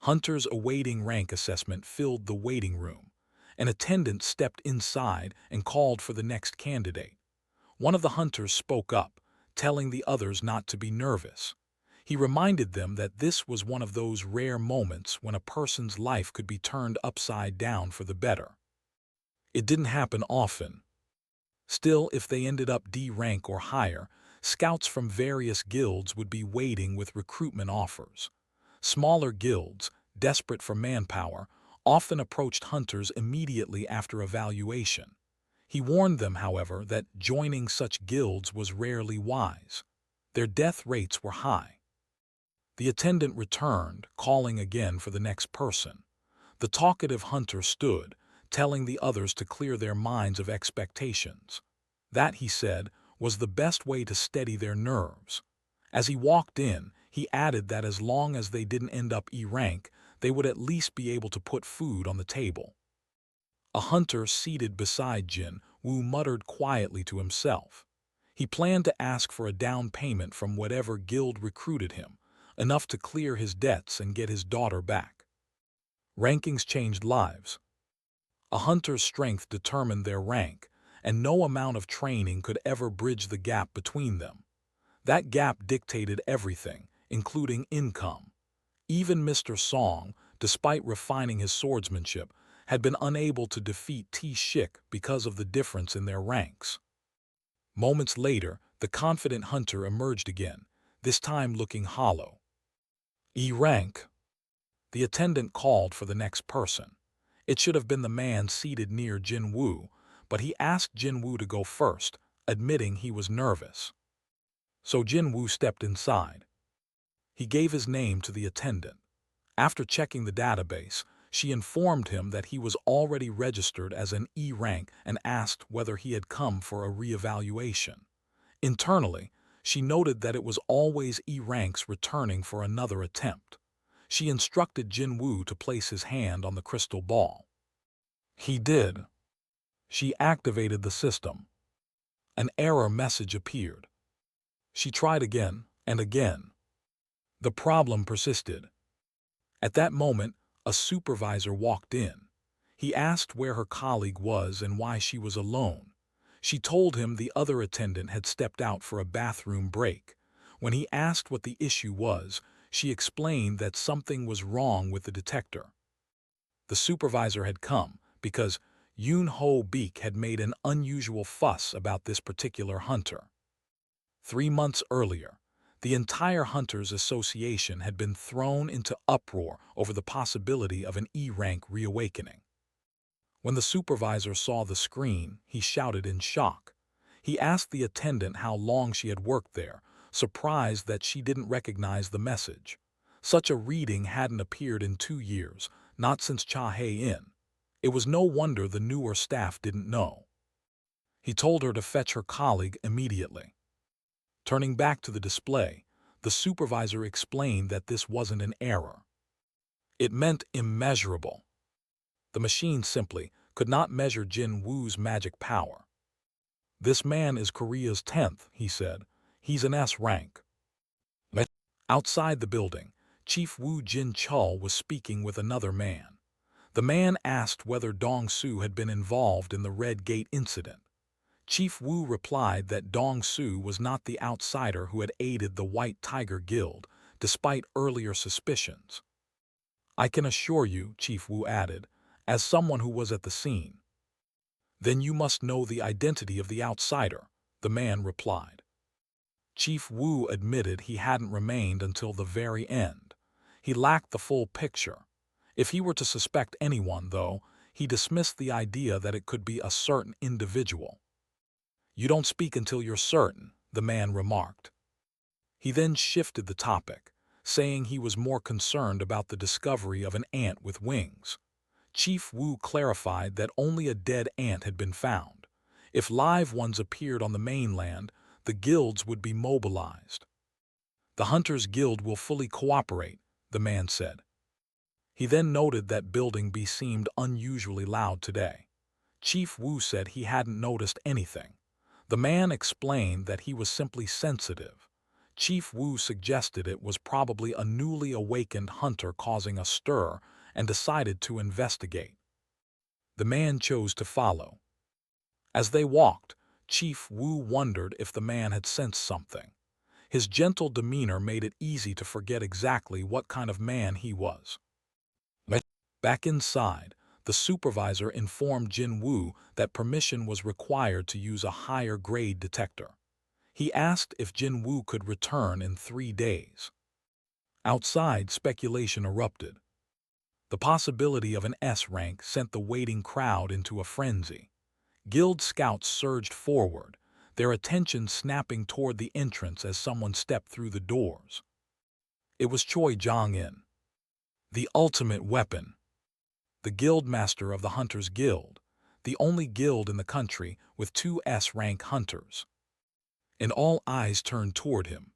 Hunters awaiting rank assessment filled the waiting room. An attendant stepped inside and called for the next candidate. One of the hunters spoke up, telling the others not to be nervous. He reminded them that this was one of those rare moments when a person's life could be turned upside down for the better. It didn't happen often. Still, if they ended up D rank or higher, scouts from various guilds would be waiting with recruitment offers. Smaller guilds, desperate for manpower, often approached hunters immediately after evaluation. He warned them, however, that joining such guilds was rarely wise. Their death rates were high. The attendant returned, calling again for the next person. The talkative hunter stood, telling the others to clear their minds of expectations. That, he said, was the best way to steady their nerves. As he walked in, he added that as long as they didn't end up E rank, they would at least be able to put food on the table. A hunter seated beside Jin Woo muttered quietly to himself. He planned to ask for a down payment from whatever guild recruited him, enough to clear his debts and get his daughter back. Rankings changed lives. A hunter's strength determined their rank, and no amount of training could ever bridge the gap between them. That gap dictated everything, including income. Even Mr. Song, despite refining his swordsmanship, had been unable to defeat T-Shik because of the difference in their ranks. Moments later, the confident hunter emerged again, this time looking hollow. E rank. The attendant called for the next person. It should have been the man seated near Jin Woo, but he asked Jin Woo to go first, admitting he was nervous. So Jin Woo stepped inside. He gave his name to the attendant. After checking the database, she informed him that he was already registered as an E rank and asked whether he had come for a reevaluation. Internally, she noted that it was always E ranks returning for another attempt. She instructed Jin Woo to place his hand on the crystal ball. He did. She activated the system. An error message appeared. She tried again and again. The problem persisted. At that moment, a supervisor walked in. He asked where her colleague was and why she was alone. She told him the other attendant had stepped out for a bathroom break. When he asked what the issue was, she explained that something was wrong with the detector. The supervisor had come because Yoon Ho Beek had made an unusual fuss about this particular hunter. 3 months earlier, the entire Hunters Association had been thrown into uproar over the possibility of an E-rank reawakening. When the supervisor saw the screen, he shouted in shock. He asked the attendant how long she had worked there, surprised that she didn't recognize the message. Such a reading hadn't appeared in 2 years, not since Cha Hae In. It was no wonder the newer staff didn't know. He told her to fetch her colleague immediately. Turning back to the display, the supervisor explained that this wasn't an error. It meant immeasurable. The machine simply could not measure Jin Woo's magic power. "This man is Korea's 10th, he said. "He's an S rank." Outside the building, Chief Woo Jin Chul was speaking with another man. The man asked whether Dong Su had been involved in the Red Gate incident. Chief Woo replied that Dong Su was not the outsider who had aided the White Tiger Guild, despite earlier suspicions. "I can assure you," Chief Woo added, "as someone who was at the scene." "Then you must know the identity of the outsider," the man replied. Chief Woo admitted he hadn't remained until the very end. He lacked the full picture. If he were to suspect anyone, though, he dismissed the idea that it could be a certain individual. "You don't speak until you're certain," the man remarked. He then shifted the topic, saying he was more concerned about the discovery of an ant with wings. Chief Woo clarified that only a dead ant had been found. If live ones appeared on the mainland, the guilds would be mobilized. "The Hunters Guild will fully cooperate," the man said. He then noted that Building B seemed unusually loud today. Chief Woo said he hadn't noticed anything. The man explained that he was simply sensitive. Chief Wu suggested it was probably a newly awakened hunter causing a stir and decided to investigate. The man chose to follow. As they walked, Chief Wu wondered if the man had sensed something. His gentle demeanor made it easy to forget exactly what kind of man he was. Back inside, the supervisor informed Jin Wu that permission was required to use a higher-grade detector. He asked if Jin Wu could return in 3 days. Outside, speculation erupted. The possibility of an S rank sent the waiting crowd into a frenzy. Guild scouts surged forward, their attention snapping toward the entrance as someone stepped through the doors. It was Choi Jong-in, the ultimate weapon, the guildmaster of the Hunters Guild, the only guild in the country with 2 S-rank hunters. And all eyes turned toward him.